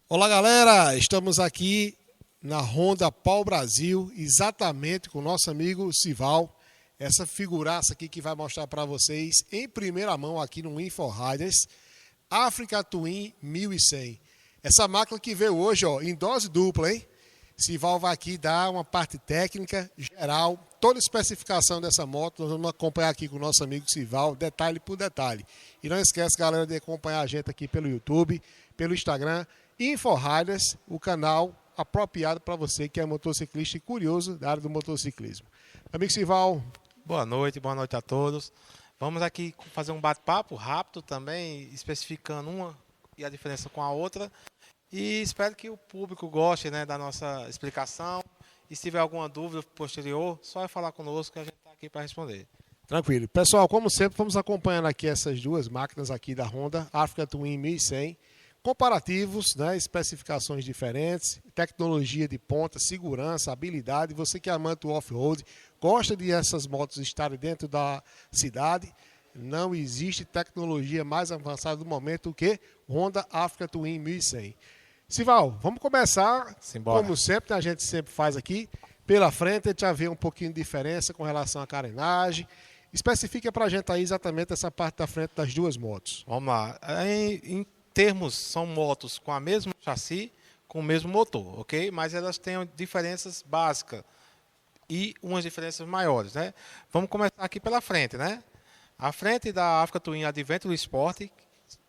Olá, galera! Estamos aqui na Honda Pau Brasil, exatamente com o nosso amigo Sival. Essa figuraça aqui que vai mostrar para vocês em primeira mão aqui no Info Riders, Africa Twin 1100. Essa máquina que veio hoje, ó, em dose dupla, hein? Sival vai aqui dar uma parte técnica geral, toda a especificação dessa moto. Nós vamos acompanhar aqui com o nosso amigo Sival, detalhe por detalhe. E não esquece, galera, de acompanhar a gente aqui pelo YouTube, pelo Instagram, Info Riders, o canal apropriado para você que é motociclista e curioso da área do motociclismo. Amigo Sival. Boa noite a todos. Vamos aqui fazer um bate-papo rápido também, especificando uma e a diferença com a outra. E espero que o público goste, né, da nossa explicação. E se tiver alguma dúvida posterior, só é falar conosco que a gente está aqui para responder. Tranquilo. Pessoal, como sempre, vamos acompanhando aqui essas duas máquinas aqui da Honda, Africa Twin 1100. Comparativos, né, especificações diferentes, tecnologia de ponta, segurança, habilidade. Você que é amante do off-road, gosta de essas motos estarem dentro da cidade, não existe tecnologia mais avançada do momento do que Honda Africa Twin 1100. Sival, vamos começar, Simbora. como sempre, a gente sempre faz aqui, pela frente. A gente já vê um pouquinho de diferença com relação à carenagem. Especifica para a gente aí exatamente essa parte da frente das duas motos. Vamos lá. Em termos, são motos com a mesma chassi, com o mesmo motor, ok? Mas elas têm diferenças básicas e umas diferenças maiores, né? Vamos começar aqui pela frente, né? A frente da Africa Twin Adventure Sport,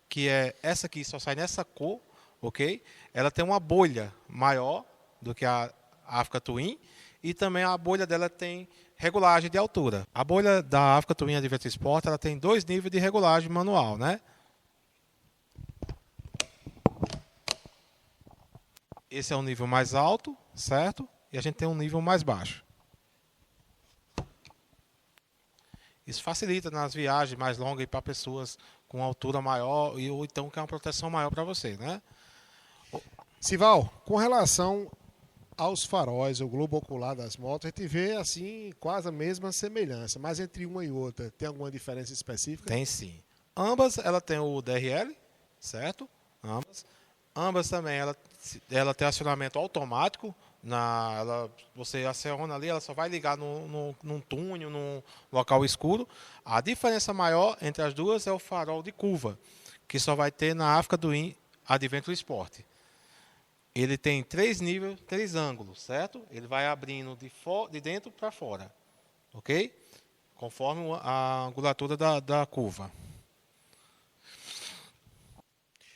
que é essa aqui, só sai nessa cor, ok? Ela tem uma bolha maior do que a Africa Twin e também a bolha dela tem regulagem de altura. A bolha da Africa Twin Adventure Sport, ela tem 2 níveis de regulagem manual, né? Esse é o nível mais alto, certo? E a gente tem um nível mais baixo. Isso facilita nas viagens mais longas para pessoas com altura maior ou então que é uma proteção maior para você, né? Sival, com relação aos faróis, o globo ocular das motos, a gente vê assim quase a mesma semelhança, mas entre uma e outra tem alguma diferença específica? Tem sim. Ambas ela tem o DRL, certo? Ambas também ela tem acionamento automático. Você aciona ali, ela só vai ligar num túnel, num local escuro. A diferença maior entre as duas é o farol de curva, que só vai ter na Africa Twin Adventure Sport. Ele tem 3 níveis, 3 ângulos, certo? Ele vai abrindo de dentro para fora, ok? Conforme a angulatura da curva.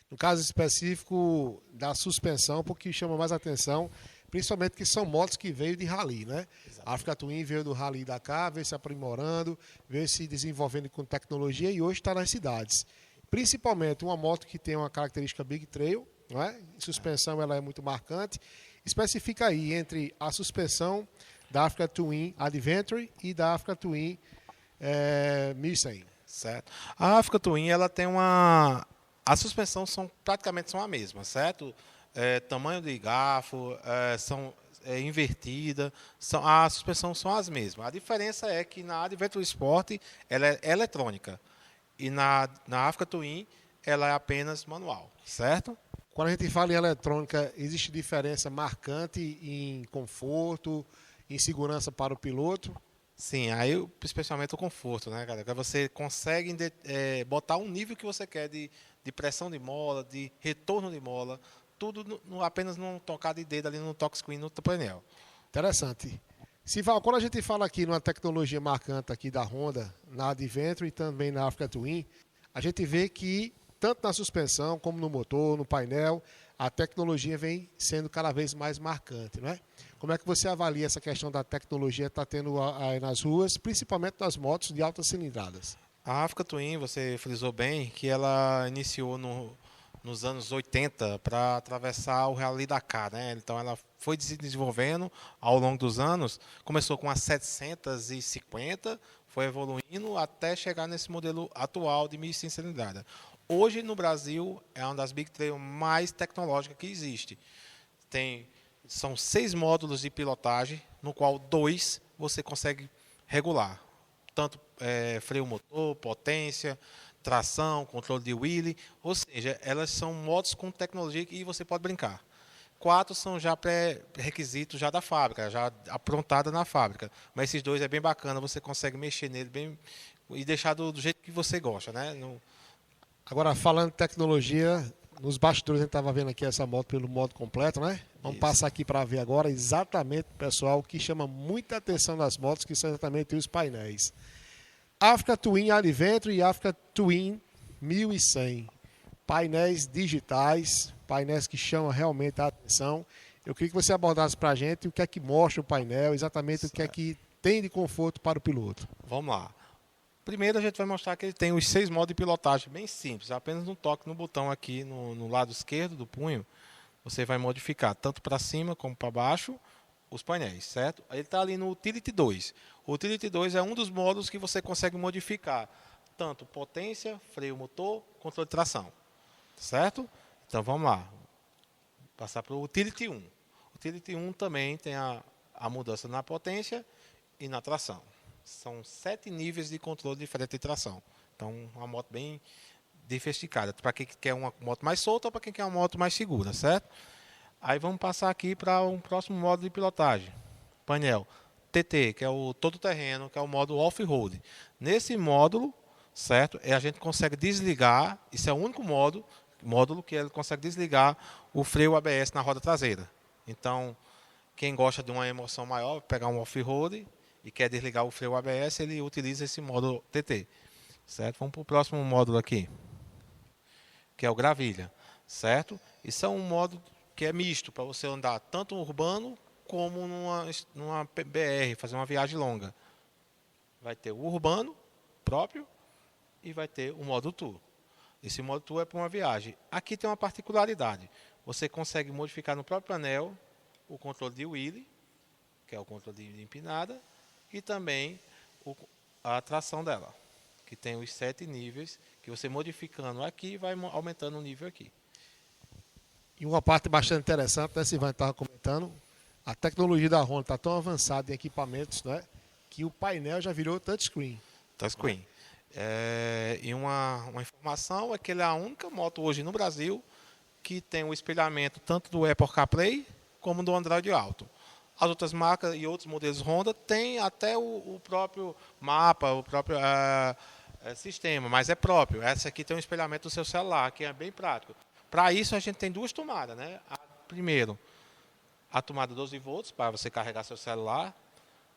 No caso específico da suspensão, porque chama mais atenção, principalmente que são motos que veio de rally, né? A Africa Twin veio do rally Dakar, veio se aprimorando, veio se desenvolvendo com tecnologia e hoje está nas cidades. Principalmente uma moto que tem uma característica Big Trail, não é? Suspensão ela é muito marcante. Especifica aí entre a suspensão da Africa Twin Adventure e da Africa Twin 1100. Certo. A Africa Twin ela tem uma... As suspensões praticamente são a mesma, certo? Tamanho de garfo, são invertida, as suspensões são as mesmas. A diferença é que na Adventure Sport ela é eletrônica e na Africa Twin ela é apenas manual, certo? Quando a gente fala em eletrônica, existe diferença marcante em conforto, em segurança para o piloto? Sim, aí especialmente o conforto, né, cara? Que você consegue botar um nível que você quer de pressão de mola, de retorno de mola, tudo apenas num tocar de dedo ali no touchscreen no painel. Interessante. Sival, quando a gente fala aqui numa tecnologia marcante aqui da Honda, na Adventure e também na Africa Twin, a gente vê que tanto na suspensão como no motor, no painel, a tecnologia vem sendo cada vez mais marcante, não é? Como é que você avalia essa questão da tecnologia que está tendo aí nas ruas, principalmente nas motos de altas cilindradas? A Africa Twin, você frisou bem, que ela iniciou nos anos 80 para atravessar o Rally Dakar, né? Então ela foi se desenvolvendo ao longo dos anos, começou com a 750, foi evoluindo até chegar nesse modelo atual de 1.100 cilindrada. Hoje no Brasil é uma das Big Trail mais tecnológicas que existe. São 6 módulos de pilotagem, no qual 2 você consegue regular. Tanto freio motor, potência, tração, controle de wheelie, ou seja, elas são motos com tecnologia que você pode brincar. 4 são já pré-requisitos já da fábrica, já aprontada na fábrica. Mas esses 2 é bem bacana, você consegue mexer nele bem e deixar do jeito que você gosta, né? Agora, falando de tecnologia, nos bastidores a gente estava vendo aqui essa moto pelo modo completo, né? Vamos passar aqui para ver agora exatamente, pessoal, o que chama muita atenção nas motos, que são exatamente os painéis. Africa Twin Adventure e Africa Twin 1100. Painéis digitais, painéis que chamam realmente a atenção. Eu queria que você abordasse para a gente o que é que mostra o painel, exatamente o que é que tem de conforto para o piloto. Vamos lá. Primeiro a gente vai mostrar que ele tem os 6 modos de pilotagem, bem simples. Apenas um toque no botão aqui no lado esquerdo do punho, você vai modificar tanto para cima como para baixo os painéis, certo? Ele está ali no Utility 2. O Utility 2 é um dos modos que você consegue modificar tanto potência, freio motor, controle de tração, certo? Então vamos lá, passar para o Utility 1. O Utility 1 também tem a mudança na potência e na tração. São 7 níveis de controle diferente de tração. Então, uma moto bem diversificada. Para quem quer uma moto mais solta ou para quem quer uma moto mais segura, certo? Aí vamos passar aqui para um próximo modo de pilotagem. Painel TT, que é o todo terreno, que é o modo off-road. Nesse módulo, certo? A gente consegue desligar, isso é o único módulo que ele consegue desligar o freio ABS na roda traseira. Então, quem gosta de uma emoção maior, pegar um off-road e quer desligar o freio ABS, ele utiliza esse módulo TT. Certo? Vamos para o próximo módulo aqui, que é o gravilha. Certo? Isso é um módulo que é misto, para você andar tanto urbano como numa BR, fazer uma viagem longa. Vai ter o urbano próprio e vai ter o modo tour. Esse modo tour é para uma viagem. Aqui tem uma particularidade. Você consegue modificar no próprio anel o controle de wheelie, que é o controle de empinada, e também a tração dela, que tem os 7 níveis, que você modificando aqui vai aumentando o nível aqui. E uma parte bastante interessante, né, Silvano estava comentando, a tecnologia da Honda está tão avançada em equipamentos, né, que o painel já virou touchscreen. Touchscreen. E uma informação é que ele é a única moto hoje no Brasil que tem o espelhamento tanto do Apple CarPlay como do Android Auto. As outras marcas e outros modelos Honda têm até o próprio mapa, o próprio sistema, mas é próprio. Essa aqui tem um espelhamento do seu celular, que é bem prático. Para isso, a gente tem 2 tomadas, né? Primeiro, a tomada 12 volts, para você carregar seu celular,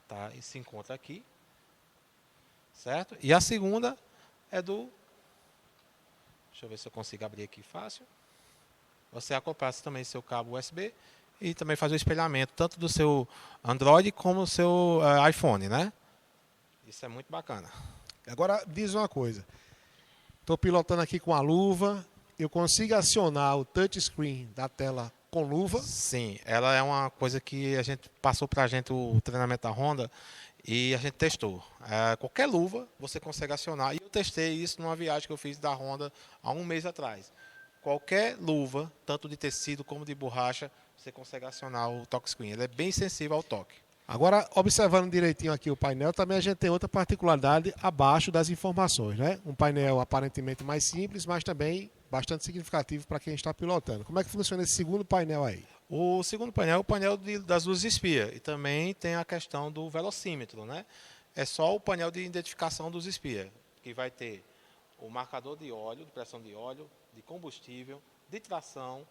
tá? E se encontra aqui, certo? E a segunda é do... Deixa eu ver se eu consigo abrir aqui fácil. Você acoplar também seu cabo USB e também fazer o espelhamento tanto do seu Android como do seu iPhone, né? Isso é muito bacana. Agora, diz uma coisa. Estou pilotando aqui com a luva. Eu consigo acionar o touchscreen da tela com luva? Sim, ela é uma coisa que a gente passou para a gente o treinamento da Honda e a gente testou. Qualquer luva você consegue acionar. E eu testei isso numa viagem que eu fiz da Honda há um mês atrás. Qualquer luva, tanto de tecido como de borracha, você consegue acionar o touchscreen. Ele é bem sensível ao toque. Agora, observando direitinho aqui o painel, também a gente tem outra particularidade abaixo das informações, né? Um painel aparentemente mais simples, mas também bastante significativo para quem está pilotando. Como é que funciona esse segundo painel aí? O segundo painel é o painel das luzes espia e também tem a questão do velocímetro, né? É só o painel de identificação dos espia, que vai ter o marcador de óleo, de pressão de óleo, de combustível, de tração,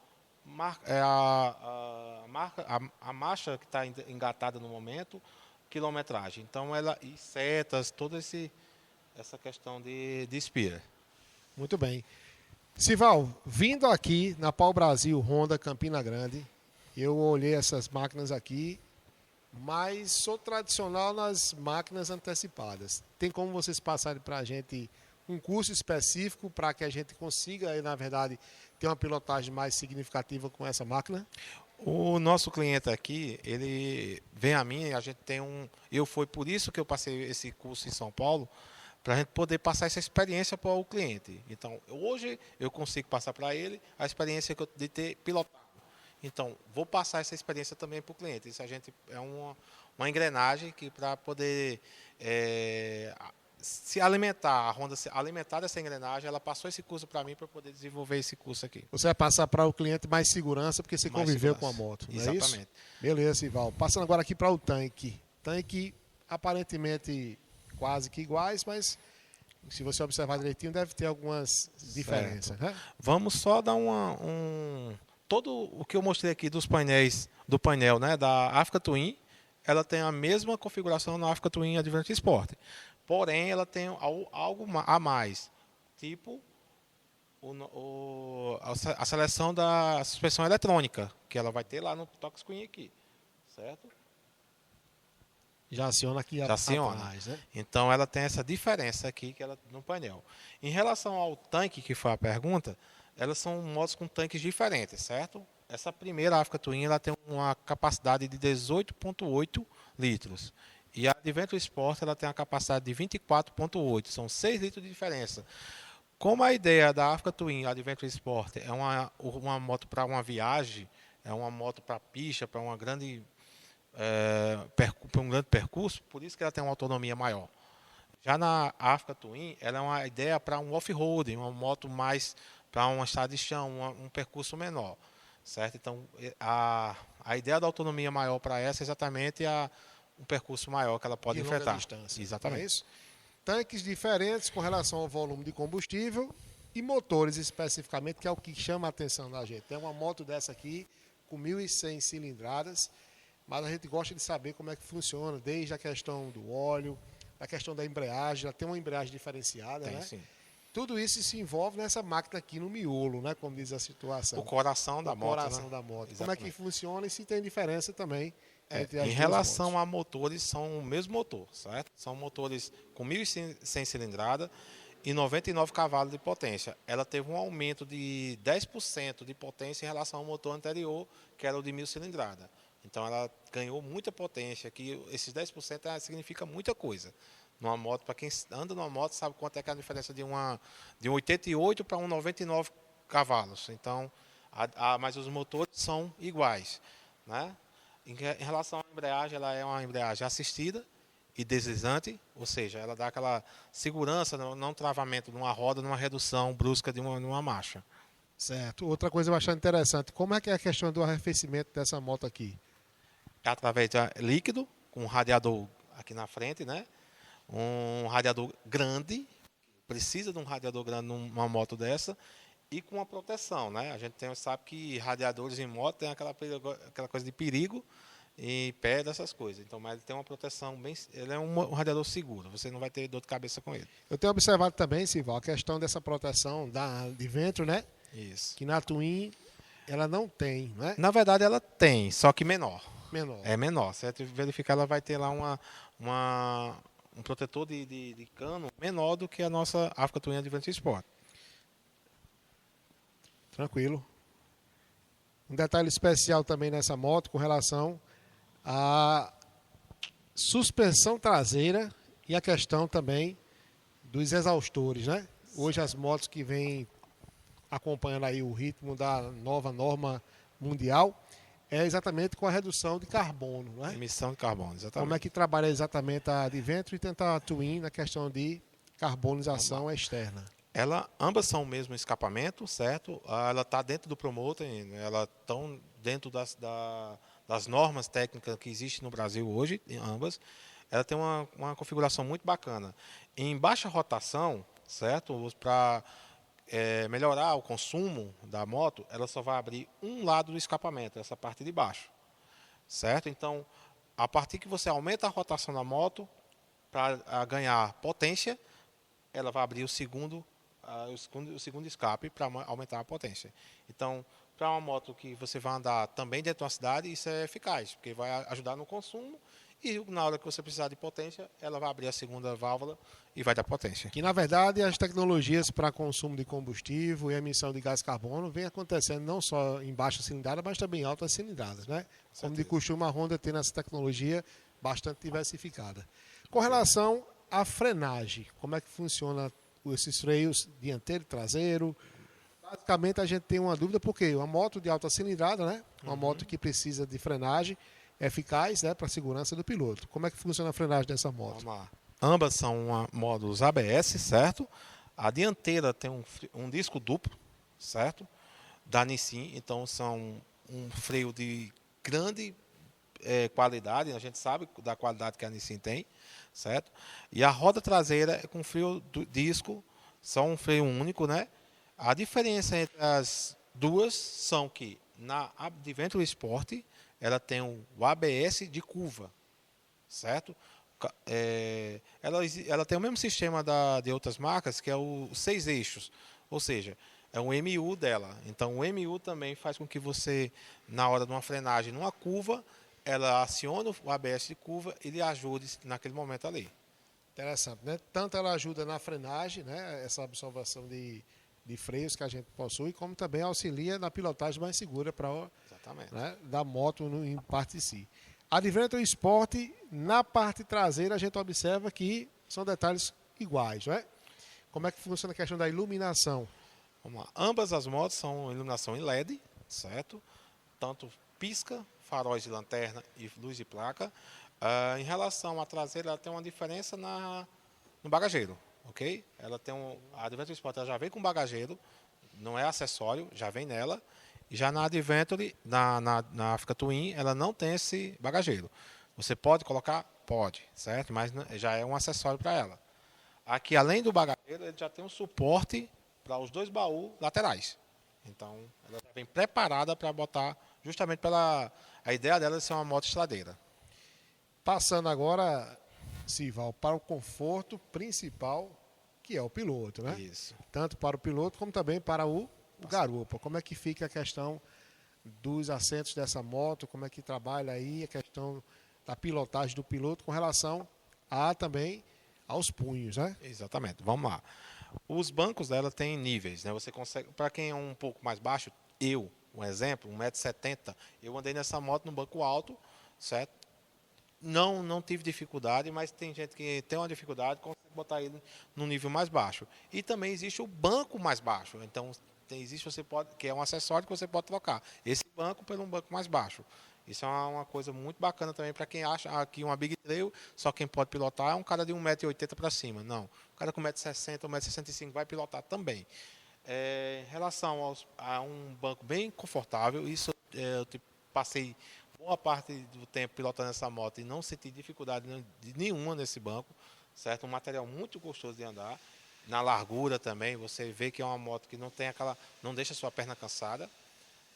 a marcha que está engatada no momento, quilometragem. Então, e setas, toda essa questão de espia. Muito bem. Sival, vindo aqui na Pau Brasil Honda Campina Grande, eu olhei essas máquinas aqui, mas sou tradicional nas máquinas antecipadas. Tem como vocês passarem para a gente um curso específico para que a gente consiga, na verdade, ter uma pilotagem mais significativa com essa máquina? O nosso cliente aqui, ele vem a mim, a gente tem foi por isso que eu passei esse curso em São Paulo, para a gente poder passar essa experiência para o cliente. Então, hoje eu consigo passar para ele a experiência de ter pilotado. Então, vou passar essa experiência também para o cliente. Isso a gente é uma engrenagem que para poder se alimentar, a Honda se alimentar dessa engrenagem, ela passou esse curso para mim para poder desenvolver esse curso aqui. Você vai passar para o cliente mais segurança, porque você Mais conviveu segurança. com a moto, não é Exatamente. isso? Beleza, Sival. Passando agora aqui para o tanque. Tanque aparentemente quase que iguais, mas se você observar direitinho, deve ter algumas diferenças, né? Vamos só dar todo o que eu mostrei aqui dos painéis, do painel, né, da Africa Twin, ela tem a mesma configuração na Africa Twin Adventure Sport. Porém, ela tem algo a mais, tipo a seleção da suspensão eletrônica, que ela vai ter lá no touchscreen aqui, certo? Já aciona aqui Já aciona. atrás, né? Então, ela tem essa diferença aqui que ela no painel. Em relação ao tanque, que foi a pergunta, elas são motos com tanques diferentes, certo? Essa primeira Africa Twin ela tem uma capacidade de 18,8 litros. E a Adventure Sport ela tem a capacidade de 24,8. São 6 litros de diferença. Como a ideia da Africa Twin Adventure Sport é uma moto para uma viagem, é uma moto para pista, para uma grande para um grande percurso, por isso que ela tem uma autonomia maior. Já na Africa Twin, ela é uma ideia para um off-road, uma moto mais para uma estrada de chão, um percurso menor, certo? Então, a ideia da autonomia maior para essa é exatamente um percurso maior que ela pode De longa enfrentar. distância, Exatamente. não é isso? Tanques diferentes com relação ao volume de combustível e motores especificamente, que é o que chama a atenção da gente. Tem uma moto dessa aqui com 1.100 cilindradas, mas a gente gosta de saber como é que funciona, desde a questão do óleo, a questão da embreagem, ela tem uma embreagem diferenciada, Tem, né? sim. Tudo isso se envolve nessa máquina aqui no miolo, né? Como diz a situação. O coração da O moto. coração Né? da moto. Como é Exatamente. que funciona e se tem diferença também entre as Em duas relação motos. a motores, são o mesmo motor, certo? São motores com 1.100 cilindrada e 99 cavalos de potência. Ela teve um aumento de 10% de potência em relação ao motor anterior, que era o de 1.000 cilindrada. Então, ela ganhou muita potência, que esses 10% significa muita coisa. Numa moto, para quem anda numa moto, sabe quanto é que é a diferença de um 88 para um 99 cavalos. Então, mas os motores são iguais, né? Em relação à embreagem, ela é uma embreagem assistida e deslizante, ou seja, ela dá aquela segurança, não travamento de uma roda, numa redução brusca de uma marcha. Certo. Outra coisa bastante interessante, como é que é a questão do arrefecimento dessa moto aqui? Através de líquido, com um radiador aqui na frente, né? Um radiador grande, precisa de um radiador grande numa moto dessa, e com uma proteção, né? A gente sabe que radiadores em moto tem aquela coisa de perigo e pedra, essas coisas. Então, mas ele tem uma proteção ele é um radiador seguro, você não vai ter dor de cabeça com ele. Eu tenho observado também, Sival, a questão dessa proteção de vento, né? Isso. Que na Twin ela não tem, né? Na verdade, ela tem, só que menor. Menor. É menor. Se você verificar, ela vai ter lá um protetor de cano menor do que a nossa Africa Twin Adventure Sport. Tranquilo. Um detalhe especial também nessa moto com relação à suspensão traseira e a questão também dos exaustores, né? Hoje as motos que vêm acompanhando aí o ritmo da nova norma mundial é exatamente com a redução de carbono, né? Emissão de carbono, exatamente. Como é que trabalha exatamente a Adventure e tentar a Twin na questão de carbonização externa? Ambas são o mesmo escapamento, certo? Ela está dentro do promoter, ela estão dentro das normas técnicas que existem no Brasil hoje, ambas. Ela tem uma configuração muito bacana. Em baixa rotação, certo? Para melhorar o consumo da moto, ela só vai abrir um lado do escapamento, essa parte de baixo, certo? Então, a partir que você aumenta a rotação da moto para ganhar potência, ela vai abrir o segundo escape para aumentar a potência. Então, para uma moto que você vai andar também dentro de uma cidade, isso é eficaz, porque vai ajudar no consumo e na hora que você precisar de potência, ela vai abrir a segunda válvula e vai dar potência. Que, na verdade, as tecnologias para consumo de combustível e emissão de gás carbono vem acontecendo não só em baixa cilindrada, mas também em altas cilindradas, né? Como de costume, a Honda tem essa tecnologia bastante diversificada. Com relação à frenagem, como é que funciona esses freios dianteiro e traseiro? Basicamente, a gente tem uma dúvida, porque uma moto de alta cilindrada, né? Uma moto que precisa de frenagem eficaz, né, para a segurança do piloto. Como é que funciona a frenagem dessa moto? Vamos lá. Ambas são módulos ABS, certo? A dianteira tem um disco duplo, certo? Da Nissin, então são um freio de grande qualidade, a gente sabe da qualidade que a Nissin tem, certo? E a roda traseira é com freio disco, só um freio único, né? A diferença entre as duas são que na Adventure Sport ela tem o ABS de curva, certo? Ela tem o mesmo sistema de outras marcas, que é o 6 eixos, ou seja, é um MU dela. Então, o MU também faz com que você, na hora de uma frenagem numa curva, ela aciona o ABS de curva e lhe ajude naquele momento ali. Interessante, né? Tanto ela ajuda na frenagem, né? Essa observação de freios que a gente possui, como também auxilia na pilotagem mais segura para, né, da moto em parte de si. A Adventure Sport, na parte traseira, a gente observa que são detalhes iguais, não é? Como é que funciona a questão da iluminação? Vamos lá. Ambas as motos são iluminação em LED, certo? Tanto pisca, faróis de lanterna e luz de placa. Em relação à traseira, ela tem uma diferença no bagageiro, ok? A Adventure Sport ela já vem com bagageiro, não é acessório, já vem nela. E já na Adventure, na Africa Twin, ela não tem esse bagageiro. Você pode colocar? Pode, certo? Mas já é um acessório para ela. Aqui, além do bagageiro, ele já tem um suporte para os 2 baús laterais. Então, ela já vem preparada para botar, justamente pela a ideia dela de ser uma moto estradeira. Passando agora, Sival, para o conforto principal, que é o piloto, né? Isso. Tanto para o piloto como também para o garupa. Como é que fica a questão dos assentos dessa moto? Como é que trabalha aí a questão da pilotagem do piloto com relação também aos punhos, né? Exatamente. Vamos lá. Os bancos dela têm níveis, né? Você consegue, para quem é um pouco mais baixo, um exemplo, 1,70 m, eu andei nessa moto no banco alto, certo? Não tive dificuldade, mas tem gente que tem uma dificuldade, consegue botar ele no nível mais baixo. E também existe o banco mais baixo. Então, que é um acessório que você pode trocar esse banco por um banco mais baixo. Isso é uma coisa muito bacana também para quem acha aqui uma Big Trail, só quem pode pilotar é um cara de 1,80 m para cima. Não, um cara com 1,60 m, 1,65 m vai pilotar também. Em relação a um banco bem confortável, isso eu passei boa parte do tempo pilotando essa moto e não senti dificuldade nenhuma nesse banco, certo? Um material muito gostoso de andar. Na largura também, você vê que é uma moto que não deixa a sua perna cansada,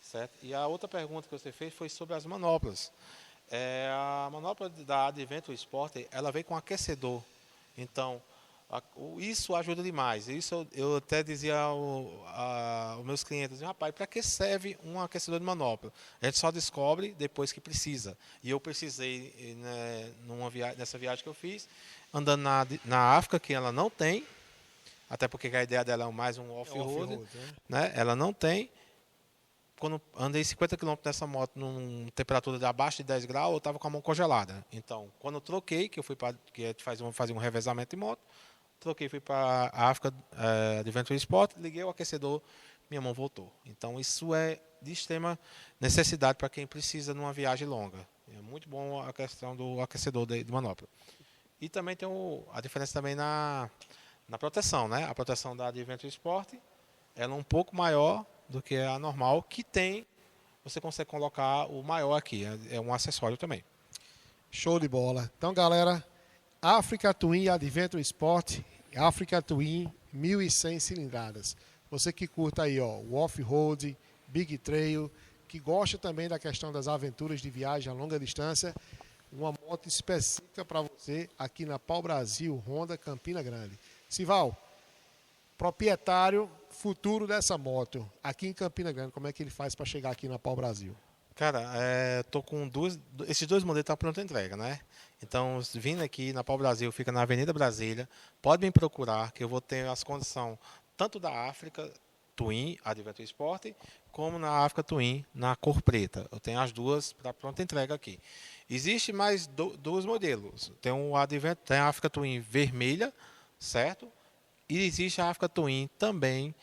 certo? E a outra pergunta que você fez foi sobre as manoplas. A manopla da Adventure Sport, ela vem com aquecedor. Então, isso ajuda demais. Isso eu até dizia aos meus clientes, rapaz, para que serve um aquecedor de manopla? A gente só descobre depois que precisa. E eu precisei, né, nessa viagem que eu fiz, andando na África, que ela não tem, até porque a ideia dela é mais um off-road, né? Ela não tem. Quando andei 50 km nessa moto, numa temperatura de abaixo de 10 graus, eu estava com a mão congelada. Então, quando eu troquei, que eu fui para fazer um revezamento de moto, troquei, fui para a África Adventure Sport, liguei o aquecedor, minha mão voltou. Então, isso é de extrema necessidade para quem precisa numa viagem longa. É muito bom a questão do aquecedor de manopla. E também tem a diferença também na proteção, né? A proteção da Adventure Sport, ela é um pouco maior do que a normal, você consegue colocar o maior aqui, é um acessório também. Show de bola. Então, galera, Africa Twin Adventure Sport, Africa Twin 1100 cilindradas. Você que curta aí, ó, o off-road, Big Trail, que gosta também da questão das aventuras de viagem a longa distância, uma moto específica para você aqui na Pau Brasil, Honda Campina Grande. Sival, proprietário futuro dessa moto, aqui em Campina Grande, como é que ele faz para chegar aqui na Pau Brasil? Cara, tô com esses 2 modelos estão pronta entrega, né? Então, vindo aqui na Pau Brasil, fica na Avenida Brasília, pode me procurar, que eu vou ter as condições tanto da África Twin, Adventure Sport, como na África Twin, na cor preta. Eu tenho as duas para pronta entrega aqui. Existe mais dois modelos. Tem a África Twin vermelha, certo? E existe a Africa Twin também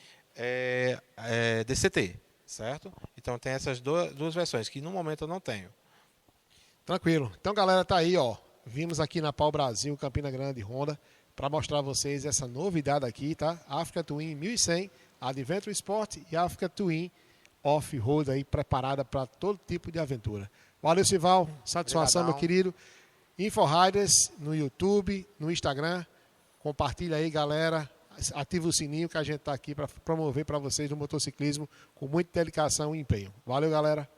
DCT, certo? Então tem essas duas versões, que no momento eu não tenho. Tranquilo. Então, galera, tá aí, ó. vimos aqui na Pau Brasil, Campina Grande, Honda, para mostrar a vocês essa novidade aqui, tá? Africa Twin 1100, Adventure Sport e Africa Twin Off-Road aí, preparada para todo tipo de aventura. Valeu, Sival. Satisfação, Obrigadão. meu querido. InfoRiders no YouTube, no Instagram. Compartilha aí, galera. Ativa o sininho que a gente está aqui para promover para vocês no motociclismo com muita dedicação e empenho. Valeu, galera.